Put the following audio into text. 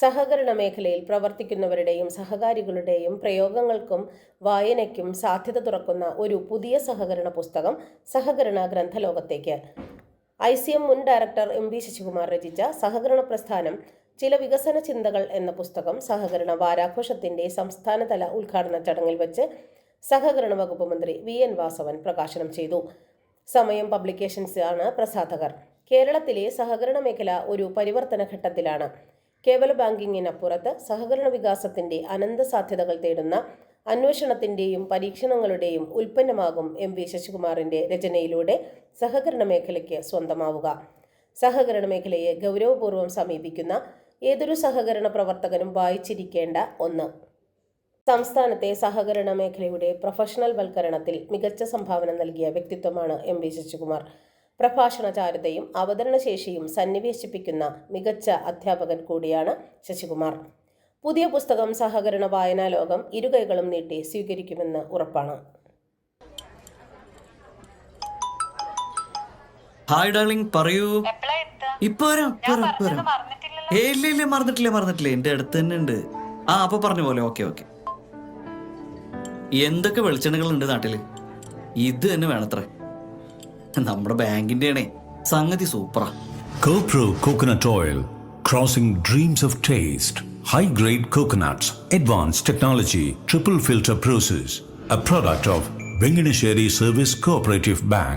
സഹകരണ മേഖലയിൽ പ്രവർത്തിക്കുന്നവരുടെയും സഹകാരികളുടെയും പ്രയോഗങ്ങൾക്കും വായനയ്ക്കും സാധ്യത തുറക്കുന്ന ഒരു പുതിയ സഹകരണ പുസ്തകം സഹകരണ ഗ്രന്ഥലോകത്തേക്ക്. ICM മുൻ ഡയറക്ടർ MV ശശികുമാർ രചിച്ച സഹകരണ പ്രസ്ഥാനം ചില വികസന ചിന്തകൾ എന്ന പുസ്തകം സഹകരണ വാരാഘോഷത്തിന്റെ സംസ്ഥാനതല ഉദ്ഘാടന ചടങ്ങിൽ വെച്ച് സഹകരണ വകുപ്പ് മന്ത്രി VN വാസവൻ പ്രകാശനം ചെയ്തു. സമയം പബ്ലിക്കേഷൻസ് ആണ് പ്രസാധകർ. കേരളത്തിലെ സഹകരണ മേഖല ഒരു പരിവർത്തന ഘട്ടത്തിലാണ്. കേവല ബാങ്കിങ്ങിനപ്പുറത്ത് സഹകരണ വികാസത്തിന്റെ അനന്ത സാധ്യതകൾ തേടുന്ന അന്വേഷണത്തിന്റെയും പരീക്ഷണങ്ങളുടെയും ഉൽപ്പന്നമാകും MV ശശികുമാറിന്റെ രചനയിലൂടെ സഹകരണ മേഖലയ്ക്ക് സ്വന്തമാവുക. സഹകരണ മേഖലയെ ഗൗരവപൂർവ്വം സമീപിക്കുന്ന ഏതൊരു സഹകരണ പ്രവർത്തകനും വായിച്ചിരിക്കേണ്ട ഒന്ന്. സംസ്ഥാനത്തെ സഹകരണ മേഖലയുടെ പ്രൊഫഷണൽ വൽക്കരണത്തിൽ മികച്ച സംഭാവന നൽകിയ വ്യക്തിത്വമാണ് MV ശശികുമാർ. പ്രഭാഷണ ചാരുതയും അവതരണശേഷിയും സന്നിവേശിപ്പിക്കുന്ന മികച്ച അധ്യാപകൻ കൂടിയാണ് ശശികുമാർ. പുതിയ പുസ്തകം സഹകരണ വായനാ ലോകം ഇരുകൈകളും നീട്ടി സ്വീകരിക്കുമെന്ന് ഉറപ്പാണ്. ഹായ് ഡാർലിംഗ്, പറയൂ. ഇപ്പൊ ഇല്ല മറന്നിട്ടില്ല, എന്റെ അടുത്ത് തന്നെ ഉണ്ട്. അപ്പൊ പറഞ്ഞ പോലെ. ഓക്കെ. എന്തൊക്കെ വെളിച്ചെണ്ണകൾ ഉണ്ട് നാട്ടില്, ഇത് തന്നെ വേണത്രേ. നമ്മുടെ ബാങ്കിന്റെ ആണേ, സംഗതി സൂപ്പറാ. CoPro Coconut Oil, crossing dreams of taste. High-grade coconuts, advanced technology, triple filter process. A product of Venganesheri Service Cooperative Bank.